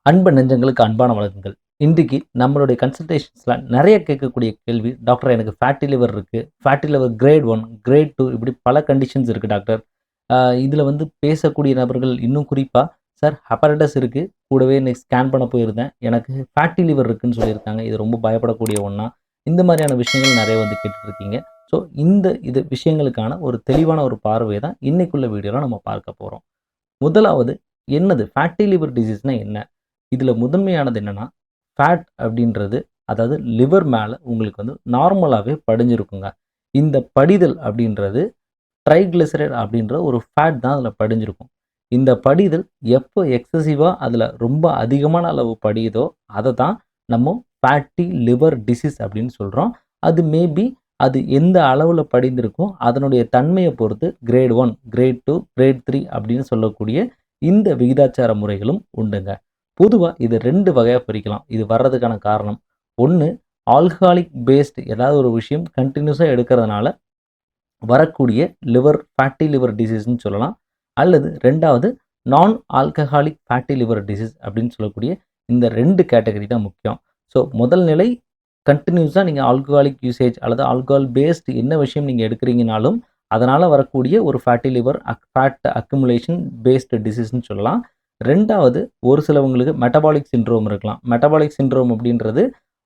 அன்பு நெஞ்சங்களுக்கு அன்பான வணக்கங்கள். இன்றைக்கு நம்மளுடைய கன்சல்டேஷன்ஸ்ல நிறைய கேட்கக்கூடிய கேள்வி, டாக்டர் எனக்கு ஃபேட்டி லிவர் இருக்கு. ஃபேட்டி லிவர் கிரேட் 1, கிரேட் 2 இப்படி பல கண்டிஷன்ஸ் இருக்கு டாக்டர். இதில பேசக்கூடிய நபர்கள் இன்னும் குறிப்பா, சார் ஹெப்படைட்டிஸ் இருக்கு. கூடவே இன்னைக்கு ஸ்கேன் பண்ண போயிருந்தேன். எனக்கு ஃபேட்டி லிவர் இருக்குன்னு சொல்லியிருக்காங்க. இது ரொம்ப பயப்படக்கூடிய ஒண்ணா. இந்த மாதிரியான விஷயங்கள் நிறைய கேட்டுட்டு இருக்கீங்க. ஸோ இது விஷயங்களுக்கான ஒரு தெளிவான ஒரு பார்வைய தான் இன்னைக்குள்ள வீடியோல நம்ம பார்க்க போறோம். முதலாவது என்னது ஃபேட்டி லிவர் டிசீஸ்னா என்ன? இதில முதன்மையானது என்னன்னா, ஃபேட் அப்படின்றது அதாவது லிவர் மேல உங்களுக்கு நார்மலாவே படிஞ்சிருக்குங்க. இந்த படிதல் அப்படின்றது ட்ரைகிளிசரைட் அப்படின்ற ஒரு ஃபேட் தான் அதில படிஞ்சிருக்கும். இந்த படிதல் எப்போ எக்ஸசிவா அதில ரொம்ப அதிகமான அளவு படியுதோ, அத தான் நம்ம ஃபேட்டி லிவர் டிசீஸ் அப்படின்னு சொல்றோம். அது மேபி அது எந்த அளவுல படிந்திருக்கோ, அதனுடைய தன்மைய பொறுத்து கிரேட் 1, கிரேட் 2, கிரேட் 3 அப்படின்னு சொல்லக்கூடிய இந்த விகிதாச்சார முறைகளும் உண்டுங்க. பொதுவா இது 2 வகையா பிரிக்கலாம். இது வர்றதுக்கான காரணம், 1 ஆல்கஹாலிக் பேஸ்ட் ஏதாவது ஒரு விஷயம் கன்டினியூஸா எடுக்கிறதுனால வரக்கூடிய ஃபேட்டி லிவர் டிசீஸ்ன்னு சொல்லலாம். அல்லது 2வது நான் ஆல்கஹாலிக் ஃபேட்டி லிவர் டிசீஸ் அப்படின்னு சொல்லக்கூடிய இந்த 2 கேட்டகரி தான் முக்கியம். ஸோ முதல் நிலை கன்டினியூஸா நீங்க ஆல்கஹாலிக் யூசேஜ் அல்லது ஆல்கஹால் பேஸ்ட் என்ன விஷயம் நீங்க எடுக்கிறீங்கனாலும், அதனால வரக்கூடிய ஒரு fatty liver fat accumulation based டிசீஸ்ன்னு சொல்லலாம். 2வது ஒரு சிலவங்களுக்கு மெட்டபாலிக் சிண்ட்ரோம் இருக்கலாம். மெட்டபாலிக் சிண்ட்ரோம் அப்படின்றது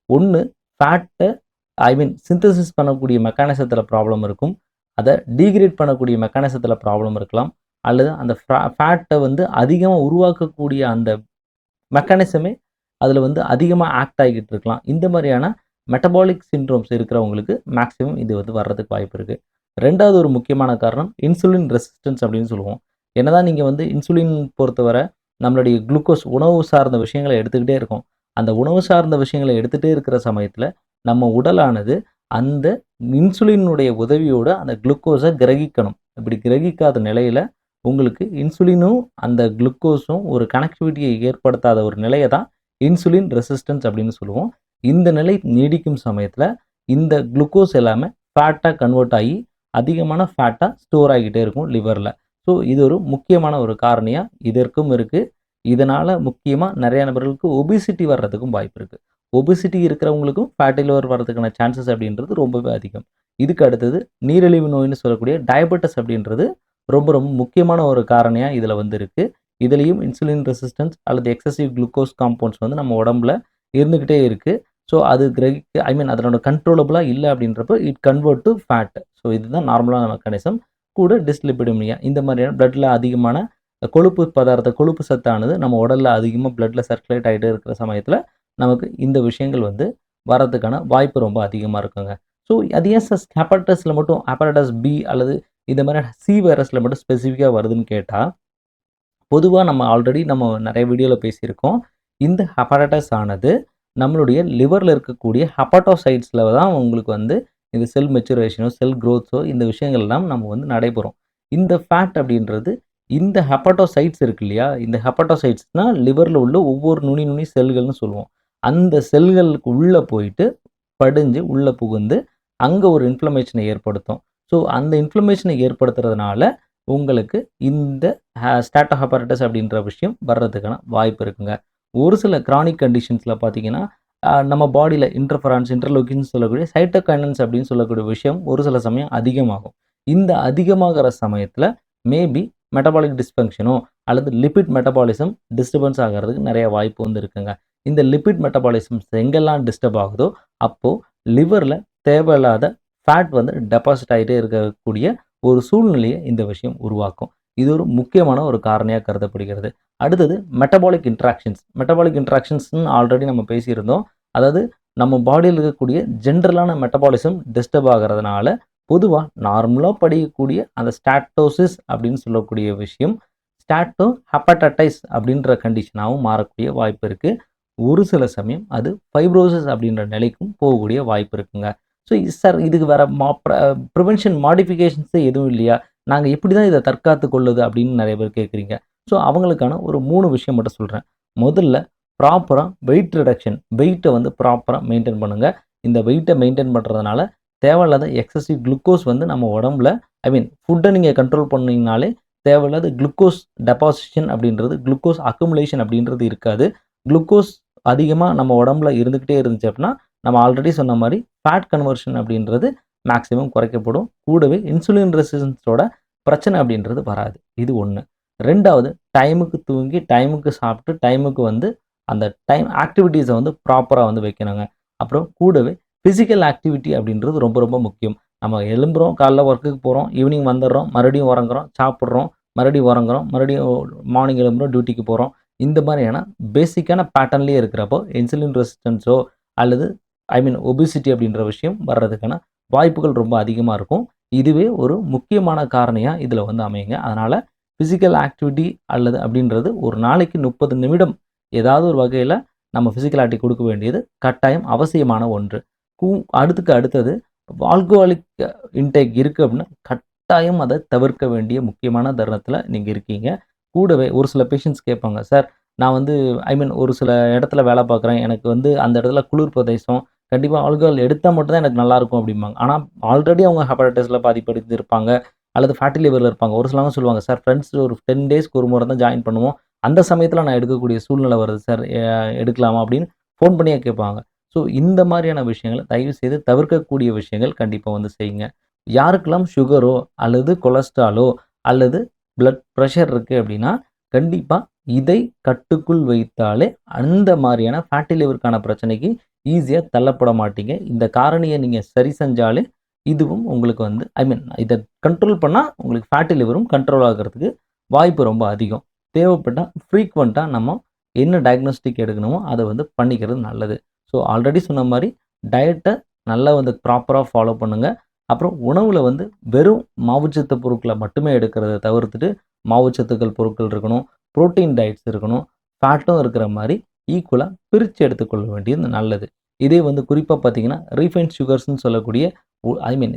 1 ஃபேட்ட சிந்தசிஸ் பண்ணக்கூடிய மெக்கானிசத்தில ப்ராப்ளம் இருக்கும். அத டீகிரேட் பண்ணக்கூடிய மெக்கானிசத்தில ப்ராப்ளம் இருக்கலாம். அல்லது அந்த ஃபேட்ட அதிகமா உருவாக்கக்கூடிய அந்த மெக்கானிசமே அதில அதிகமா ஆக்ட் ஆகிட்டு இருக்கலாம். இந்த மாதிரியான மெட்டபாலிக் சிண்ட்ரோம்ஸ் இருக்கிறவங்களுக்கு மேக்ஸிமம் இது வர்றதுக்கு வாய்ப்பு இருக்கு. 2வது ஒரு முக்கியமான காரணம் இன்சுலின் ரெசிஸ்டன்ஸ் அப்படின்னு சொல்லுவோம். என்னதான் நீங்க இன்சுலின் பொறுத்தவரை நம்மளுடைய குளுக்கோஸ் உணவு சார்ந்த விஷயங்கள எடுத்துக்கிட்டே இருக்கோம். அந்த உணவு சார்ந்த விஷயங்கள எடுத்துட்டே இருக்கிற சமயத்தில, நம்ம உடலானது அந்த இன்சுலினுடைய உதவியோட அந்த குளுக்கோஸ கிரகிக்கணும். இப்படி கிரகிக்காத நிலையில உங்களுக்கு இன்சுலினும், அந்த குளுக்கோஸும் ஒரு கனெக்டிவிட்டியை ஏற்படுத்தாத ஒரு நிலைய தான் இன்சுலின் ரெசிஸ்டன்ஸ் அப்படின்னு சொல்லுவோம். இந்த நிலை நீடிக்கும் சமயத்தில, இந்த குளுக்கோஸ் எல்லாமே ஃபேட்டா கன்வெர்ட் ஆகி, அதிகமான ஃபேட்டா ஸ்டோர் ஆகிட்டே இருக்கும் லிவர்ல. ஸோ இது ஒரு முக்கியமான ஒரு காரணியா இதற்கும் இருக்கு. இதனால முக்கியமா நிறைய நபர்களுக்கு ஒபிசிட்டி வர்றதுக்கும் வாய்ப்பு இருக்கு. ஒபிசிட்டி இருக்கிறவங்களுக்கும் ஃபேட்டி லிவர் வர்றதுக்கான சான்சஸ் அப்படின்றது ரொம்பவே அதிகம். இதுக்கு அடுத்தது நீரிழிவு நோய்ன்னு சொல்லக்கூடிய டயபெட்டிஸ் அப்படின்றது ரொம்ப ரொம்ப முக்கியமான ஒரு காரணியா இதில இருக்கு. இதுலயும் இன்சுலின் ரெசிஸ்டன்ஸ் அல்லது எக்ஸசிவ் குளுக்கோஸ் காம்பவுண்ட்ஸ் நம்ம உடம்புல இருந்துகிட்டே இருக்கு. ஸோ அது கிரகிக்க அதனோட கண்ட்ரோலபிளா இல்ல அப்படின்றப்போ it convert to fat. So இதுதான் நார்மலான மெக்கானிசம். கூட டிஸ்லிபிடமியா இந்த மாதிரியான பிளட்ல அதிகமான கொழுப்பு சத்தானது நம்ம உடல்ல அதிகமா பிளட்ல சர்க்குலேட் ஆயிட்டே இருக்கிற சமயத்துல, நமக்கு இந்த விஷயங்கள் வரதுக்கான வாய்ப்பு ரொம்ப அதிகமா இருக்குங்க. ஸோ அது ஏன் சார் ஹெப்படைட்டிஸ்ல மட்டும் ஹெப்படைட்டிஸ் பி அல்லது இந்த மாதிரி சி வைரஸ்ல மட்டும் ஸ்பெசிஃபிக்கா வருதுன்னு கேட்டா, பொதுவா நம்ம ஆல்ரெடி நிறைய வீடியோல பேசியிருக்கோம். இந்த ஹெப்படைட்டிஸ் ஆனது நம்மளுடைய லிவர்ல இருக்கக்கூடிய ஹெப்படோசைட்ஸ்ல தான் உங்களுக்கு இந்த செல் மெச்சுரேஷனோ, செல் குரோத்தோ இந்த விஷயங்கள் எல்லாம் நம்ம நடைபெறும். இந்த ஃபேட் அப்படின்றது இந்த ஹெப்படோசைட்ஸ் இருக்கு இல்லையா? இந்த ஹெப்படோசைட்ஸ்னா லிவர்ல உள்ள ஒவ்வொரு நுனி செல்கள்னு சொல்லுவோம். அந்த செல்களுக்கு உள்ள போயிட்டு படிஞ்சு உள்ள புகுந்து அங்க ஒரு இன்ஃப்ளமேஷனை ஏற்படுத்தும். ஸோ அந்த இன்ஃப்ளமேஷனை ஏற்படுத்துறதுனால உங்களுக்கு இந்த ஸ்டேட்டோஹெப்படைட்டிஸ் அப்படின்ற விஷயம் வர்றதுக்கான வாய்ப்பு இருக்குங்க. ஒரு சில கிரானிக் கண்டிஷன்ஸ்ல பார்த்தீங்கன்னா, நம்ம பாடியில இன்டர்லூக்கின்ஸ் சொல்லக்கூடிய சைட்டோகைனன்ஸ் அப்படின்னு சொல்லக்கூடிய விஷயம் ஒரு சில சமயம் அதிகமாகும். இந்த அதிகமாகிற சமயத்துல மேபி மெட்டபாலிக் டிஸ்ஃபங்ஷனோ அல்லது லிபிட் மெட்டபாலிசம் டிஸ்டர்பன்ஸ் ஆகிறதுக்கு நிறைய வாய்ப்பு இருக்குங்க. இந்த லிபிட் மெட்டபாலிசம்ஸ் எங்கெல்லாம் டிஸ்டர்ப் ஆகுதோ அப்போ லிவர்ல தேவையில்லாத ஃபேட் டெபாசிட் ஆகிட்டே இருக்கக்கூடிய ஒரு சூழ்நிலையை இந்த விஷயம் உருவாக்கும். இது ஒரு முக்கியமான ஒரு காரணியாக கருதப்படுகிறது. அடுத்தது மெட்டபாலிக் இன்ட்ராக்ஷன்ஸ்னு ஆல்ரெடி நம்ம பேசியிருந்தோம். அதாவது நம்ம பாடியில் இருக்கக்கூடிய ஜென்ரலான மெட்டபாலிசம் டிஸ்டர்ப் ஆகிறதுனால பொதுவா நார்மலா படிக்கக்கூடிய அந்த ஸ்டாட்டோசிஸ் அப்படின்னு சொல்லக்கூடிய விஷயம் ஸ்டாட்டோ ஹெப்படைட்டிஸ் அப்படின்ற கண்டிஷனாகவும் மாறக்கூடிய வாய்ப்பு இருக்கு. ஒரு சில சமயம் அது ஃபைப்ரோசிஸ் அப்படின்ற நிலைக்கும் போகக்கூடிய வாய்ப்பு இருக்குங்க. ஸோ சார் இதுக்கு வேற ப்ரிவென்ஷன் மாடிஃபிகேஷன்ஸே எதுவும் இல்லையா? நாங்க எப்படி தான் இத தற்காத்து கொள்ளுது அப்படின்னு நிறைய பேர் கேட்குறீங்க. ஸோ அவங்களுக்கான ஒரு 3 விஷயம் மட்டும் சொல்றேன். முதல்ல ப்ராப்பரா வெயிட் ரிடக்ஷன். வெயிட்ட ப்ராப்பரா மெயின்டெயின் பண்ணுங்க. இந்த வெயிட்ட மெயின்டெயின் பண்றதுனால தேவையில்லாத எக்ஸசிவ் குளுக்கோஸ் நம்ம உடம்புல ஃபுட்ட நீங்க கண்ட்ரோல் பண்ணீங்கனாலே தேவையில்லாத குளுக்கோஸ் டெபாசிஷன் அப்படின்றது, குளுக்கோஸ் அக்குமுலேஷன் அப்படின்றது இருக்காது. குளுக்கோஸ் அதிகமாக நம்ம உடம்புல இருந்துக்கிட்டே இருந்துச்சு அப்படின்னா நம்ம ஆல்ரெடி சொன்ன மாதிரி ஃபேட் கன்வர்ஷன் அப்படின்றது மேக்ஸிமம் குறைக்கப்படும். கூடவே இன்சுலின் ரெசிஸ்டன்ஸோட பிரச்சனை அப்படின்றது வராது. இது ஒன்று. ரெண்டாவது, டைமுக்கு தூங்கி டைமுக்கு சாப்பிட்டு டைமுக்கு வந்து அந்த டைம் ஆக்டிவிட்டீஸை வந்து ப்ராப்பராக வந்து வைக்கணுங்க. அப்புறம் கூடவே ஃபிசிக்கல் ஆக்டிவிட்டி அப்படின்றது ரொம்ப ரொம்ப முக்கியம். நம்ம எழும்புறோம், காலைல ஒர்க்குக்கு போகிறோம், ஈவினிங் வந்துடுறோம், மறுபடியும் உறங்குறோம், சாப்பிட்றோம், மறுபடியும் உறங்குறோம், மறுபடியும் மார்னிங் எழும்புறோம், டியூட்டிக்கு போகிறோம். இந்த மாதிரியான பேசிக்கான பேட்டர்ன்லேயே இருக்கிறப்போ இன்சுலின் ரெசிஸ்டன்ஸோ அல்லது ஒபிசிட்டி அப்படின்ற விஷயம் வர்றதுக்கான வாய்ப்புகள் ரொம்ப அதிகமாக இருக்கும். இதுவே ஒரு முக்கியமான காரணியாக இதில் வந்து அமையுங்க. அதனால் ஃபிசிக்கல் ஆக்டிவிட்டி அல்லது அப்படின்றது ஒரு நாளைக்கு 30 நிமிடம் ஏதாவது ஒரு வகையில் நம்ம ஃபிசிக்கல் ஆக்டிவிட்டி கொடுக்க வேண்டியது கட்டாயம் அவசியமான ஒன்று. அடுத்தது ஆல்கோஹாலிக் இன்டேக் இருக்குது அப்படின்னா கட்டாயம் அதை தவிர்க்க வேண்டிய முக்கியமான தருணத்தில் நீங்கள் இருக்கீங்க. கூடவே ஒரு சில பேஷண்ட்ஸ் கேட்பாங்க, சார் நான் வந்து ஒரு சில இடத்துல வேலை பார்க்குறேன், எனக்கு வந்து அந்த இடத்துல குளிர் பிரதேசம், கண்டிப்பாக ஆல்கஹால் எடுத்தால் மட்டும் தான் எனக்கு நல்லாயிருக்கும் அப்படிம்பாங்க. ஆனால் ஆல்ரெடி அவங்க ஹெப்படைட்டிஸில் பாதிப்படைந்து இருப்பாங்க அல்லது ஃபேட்டி லிவரில் இருப்பாங்க. ஒரு சிலவங்க சொல்லுவாங்க, சார் ஃப்ரெண்ட்ஸ் ஒரு 10 டேஸ்க்கு ஒரு முறை தான் ஜாயின் பண்ணுவோம், அந்த சமயத்தில் நான் எடுக்கக்கூடிய சூழ்நிலை வருது சார், எடுக்கலாமா அப்படின்னு ஃபோன் பண்ணியே கேட்பாங்க. ஸோ இந்த மாதிரியான விஷயங்களை தயவுசெய்து தவிர்க்கக்கூடிய விஷயங்கள் கண்டிப்பாக வந்து செய்யுங்க. யாருக்கெல்லாம் சுகரோ அல்லது கொலஸ்ட்ராலோ அல்லது பிளட் ப்ரெஷர் இருக்குது அப்படின்னா கண்டிப்பாக இதை கட்டுக்குள் வைத்தாலே அந்த மாதிரியான ஃபேட்டி லிவருக்கான பிரச்சனைக்கு ஈஸியாக தள்ளப்பட மாட்டீங்க. இந்த காரணியை நீங்கள் சரி செஞ்சாலே இதுவும் உங்களுக்கு வந்து இதை கண்ட்ரோல் பண்ணால் உங்களுக்கு ஃபேட்டி லிவரும் கண்ட்ரோல் ஆகிறதுக்கு வாய்ப்பு ரொம்ப அதிகம். தேவைப்பட்டால் ஃப்ரீக்வெண்ட்டாக நம்ம என்ன டயக்னோஸ்டிக் எடுக்கணுமோ அதை வந்து பண்ணிக்கிறது நல்லது. ஸோ ஆல்ரெடி சொன்ன மாதிரி டயட்டை நல்லா வந்து ப்ராப்பராக ஃபாலோ பண்ணுங்கள். அப்புறம் உணவில் வந்து வெறும் மாவுச்சத்து பொருட்களை மட்டுமே எடுக்கிறத தவிர்த்துட்டு மாவுச்சத்துக்கள் பொருட்கள் இருக்கணும், புரோட்டீன் டயட்ஸ் இருக்கணும், ஃபேட்டும் இருக்கிற மாதிரி ஈக்குவலாக பிரித்து எடுத்துக்கொள்ள வேண்டியது நல்லது. இதே வந்து குறிப்பாக பார்த்தீங்கன்னா ரீஃபைன்ட் சுகர்ஸ்ன்னு சொல்லக்கூடிய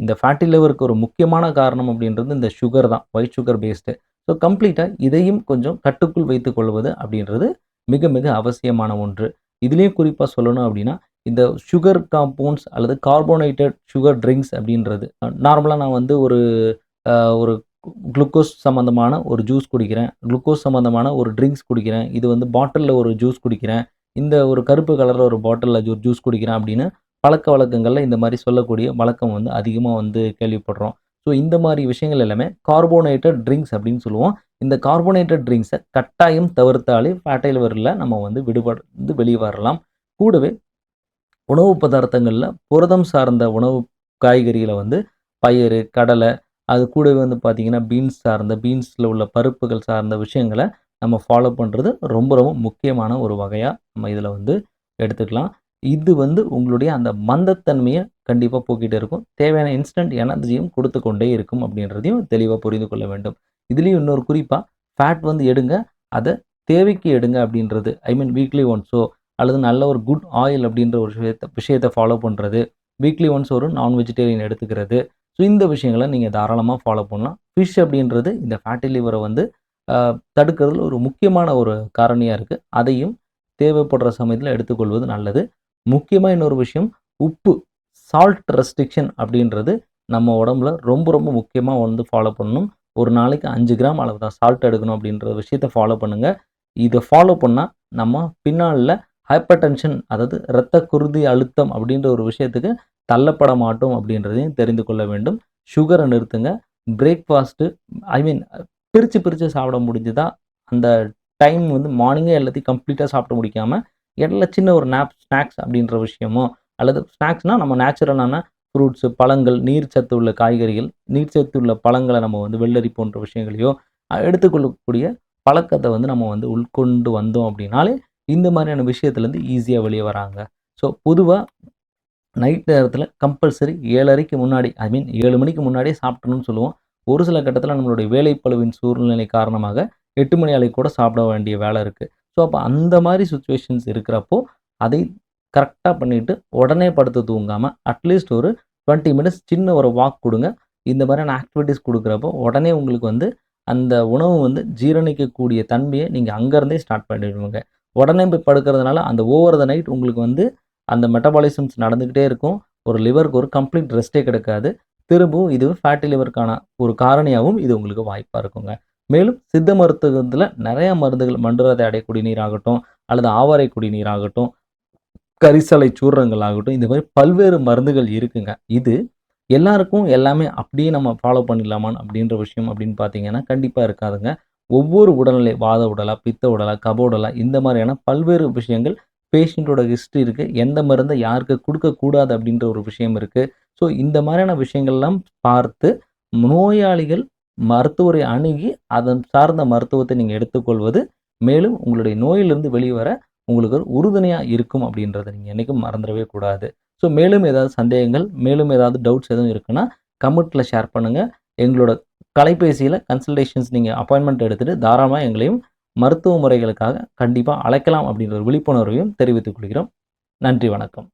இந்த ஃபேட்டி லிவருக்கு ஒரு முக்கியமான காரணம் அப்படின்றது இந்த சுகர் தான், ஒயிட் சுகர் பேஸ்டு. ஸோ கம்ப்ளீட்டாக இதையும் கொஞ்சம் கட்டுக்குள் வைத்துக் கொள்வது அப்படின்றது மிக மிக அவசியமான ஒன்று. இதுலேயும் குறிப்பாக சொல்லணும் அப்படின்னா இந்த சுகர் காம்பவுண்ட்ஸ் அல்லது கார்போனேட்டட் சுகர் ட்ரிங்க்ஸ் அப்படின்றது நார்மலாக நான் வந்து ஒரு குளுக்கோஸ் சம்மந்தமான ஒரு ஜூஸ் குடிக்கிறேன், குளுக்கோஸ் சம்மந்தமான ஒரு ட்ரிங்க்ஸ் குடிக்கிறேன், இது வந்து பாட்டிலில் ஒரு ஜூஸ் குடிக்கிறேன், இந்த ஒரு கருப்பு கலரில் ஒரு பாட்டிலில் ஒரு ஜூஸ் குடிக்கிறேன் அப்படின்னு பழக்க வழக்கங்களில் இந்த மாதிரி சொல்லக்கூடிய வழக்கம் வந்து அதிகமாக வந்து கேள்விப்படுறோம். ஸோ இந்த மாதிரி விஷயங்கள் எல்லாமே கார்போனேட்டட் ட்ரிங்க்ஸ் அப்படின்னு சொல்லுவோம். இந்த கார்போனேட்டட் ட்ரிங்க்ஸை கட்டாயம் தவிர்த்தாலே ஃபேட்டி லிவரில் நம்ம வந்து வெளியே வரலாம். கூடவே உணவு பதார்த்தங்களில் புரதம் சார்ந்த உணவு காய்கறிகளை வந்து பயிறு, கடலை, அது கூடவே வந்து பார்த்திங்கன்னா பீன்ஸில் உள்ள பருப்புகள் சார்ந்த விஷயங்களை நம்ம ஃபாலோ பண்ணுறது ரொம்ப ரொம்ப முக்கியமான ஒரு வகையாக நம்ம இதில் வந்து எடுத்துக்கலாம். இது வந்து உங்களுடைய அந்த மந்தத்தன்மையை கண்டிப்பாக போக்கிட்டு இருக்கும். தேவையான இன்ஸ்டன்ட் எனர்ஜியும் கொடுத்து கொண்டே இருக்கும் அப்படின்றதையும் தெளிவாக புரிந்து கொள்ள வேண்டும். இதுலேயும் இன்னொரு குறிப்பாக ஃபேட் வந்து எடுங்க, அதை தேவைக்கு எடுங்க அப்படின்றது வீக்லி ஒன்ஸோ அல்லது நல்ல ஒரு குட் ஆயில் அப்படின்ற ஒரு விஷயத்தை ஃபாலோ பண்ணுறது, வீக்லி ஒன்ஸ் ஒரு நான் வெஜிடேரியன் எடுத்துக்கிறது. ஸோ இந்த விஷயங்களை நீங்கள் தாராளமாக ஃபாலோ பண்ணலாம். ஃபிஷ் அப்படின்றது இந்த ஃபேட்டி லிவரை வந்து தடுக்கிறதுல ஒரு முக்கியமான ஒரு காரணியாக இருக்குது. அதையும் தேவைப்படுற சமயத்தில் எடுத்துக்கொள்வது நல்லது. முக்கியமாக இன்னொரு விஷயம், உப்பு, சால்ட் ரெஸ்ட்ரிக்ஷன் அப்படின்றது நம்ம உடம்புல ரொம்ப ரொம்ப முக்கியமாக வந்து ஃபாலோ பண்ணணும். ஒரு நாளைக்கு 5 கிராம் அளவு தான் சால்ட் எடுக்கணும் அப்படின்ற விஷயத்தை ஃபாலோ பண்ணுங்கள். இதை ஃபாலோ பண்ணால் நம்ம பின்னாளில் ஹைப்பர் டென்ஷன், அதாவது இரத்த குருதி அழுத்தம் அப்படின்ற ஒரு விஷயத்துக்கு தள்ளப்பட மாட்டோம் அப்படின்றதையும் தெரிந்து கொள்ள வேண்டும். சுகரை நிறுத்துங்க. பிரேக்ஃபாஸ்ட்டு பிரித்து சாப்பிட முடிஞ்சுதா அந்த டைம் வந்து மார்னிங்கே எல்லாத்தையும் கம்ப்ளீட்டாக சாப்பிட்டு முடிக்காமல் இடையில சின்ன ஒரு ஸ்நாக்ஸ் அப்படின்ற விஷயமோ அல்லது ஸ்நாக்ஸ்னால் நம்ம நேச்சுரலான ஃப்ரூட்ஸு, பழங்கள், நீர் சத்து உள்ள காய்கறிகள், நீர் சத்து உள்ள பழங்களை நம்ம வந்து வெள்ளரி போன்ற விஷயங்களையோ எடுத்துக்கொள்ளக்கூடிய பழக்கத்தை வந்து நம்ம வந்து உட்கொண்டு வந்தோம் அப்படின்னாலே இந்த மாதிரியான விஷயத்துலேருந்து ஈஸியாக வெளியே வராங்க. ஸோ பொதுவாக நைட் நேரத்தில் கம்பல்சரி 7:30க்கு முன்னாடி 7 மணிக்கு முன்னாடியே சாப்பிட்டணும்னு சொல்லுவோம். ஒரு சில கட்டத்தில் நம்மளுடைய வேலைப்பளுவின் சூழ்நிலை காரணமாக 8 மணி அளவுக்கு கூட சாப்பிட வேண்டிய வேலை இருக்குது. ஸோ அப்போ அந்த மாதிரி சுச்சுவேஷன்ஸ் இருக்கிறப்போ அதை கரெக்டாக பண்ணிவிட்டு உடனே படுத்து தூங்காமல் அட்லீஸ்ட் ஒரு 20 மினிட்ஸ் சின்ன ஒரு வாக் கொடுங்க. இந்த மாதிரியான ஆக்டிவிட்டீஸ் கொடுக்குறப்போ உடனே உங்களுக்கு வந்து அந்த உணவு வந்து ஜீரணிக்கக்கூடிய தன்மையை நீங்கள் அங்கேருந்தே ஸ்டார்ட் பண்ணிடுவீங்க. உடனே போய் படுக்கிறதுனால அந்த ஓவர் த நைட் உங்களுக்கு வந்து அந்த மெட்டபாலிசம்ஸ் நடந்துக்கிட்டே இருக்கும். ஒரு லிவருக்கு ஒரு கம்ப்ளீட் ரெஸ்ட்டே கிடைக்காது. திரும்பவும் இது ஃபேட்டி லிவருக்கான ஒரு காரணியாகவும் இது உங்களுக்கு வாய்ப்பாக இருக்குங்க. மேலும் சித்த மருத்துவத்தில் நிறைய மருந்துகள், மண்டுரத அடை குடிநீர் ஆகட்டும் அல்லது ஆவாரை குடிநீர் ஆகட்டும், கரிசலை சூர்ணங்கள் ஆகட்டும், இந்த மாதிரி பல்வேறு மருந்துகள் இருக்குங்க. இது எல்லாருக்கும் எல்லாமே அப்படியே நம்ம ஃபாலோ பண்ணிடலாமான்னு அப்படின்ற விஷயம் அப்படின்னு பார்த்தீங்கன்னா, கண்டிப்பா இருக்காதுங்க. ஒவ்வொரு உடல்நிலை வாத உடலா, பித்த உடலா, கப உடலா இந்த மாதிரியான பல்வேறு விஷயங்கள் பேஷண்ட்டோட ஹிஸ்ட்ரி இருக்கு. எந்த மருந்த யாருக்கு குடுக்கக்கூடாது அப்படின்ற ஒரு விஷயம் இருக்கு. ஸோ இந்த மாதிரியான விஷயங்கள்லாம் பார்த்து, நோயாளிகள் மருத்துவரை அணுகி, அதன் சார்ந்த மருத்துவத்தை நீங்க எடுத்துக்கொள்வது, மேலும் உங்களுடைய நோயிலிருந்து வெளிவர உங்களுக்கு ஒரு உறுதுணையா இருக்கும் அப்படின்றத நீங்க என்னைக்கும் மறந்துடவே கூடாது. ஸோ மேலும் ஏதாவது சந்தேகங்கள், மேலும் ஏதாவது டவுட்ஸ் எதுவும் இருக்குன்னா, கமெண்ட்ல ஷேர் பண்ணுங்க. எங்களோட தொலைபேசியில கன்சல்டேஷன்ஸ் நீங்க அப்பாயின்ட்மென்ட் எடுத்துட்டு தாராளமா எங்களையும் மருத்துவ முறைகளுக்காக கண்டிப்பா அழைக்கலாம் அப்படின்ற ஒரு விழிப்புணர்வையும் தெரிவித்துக் கொள்கிறோம். நன்றி, வணக்கம்.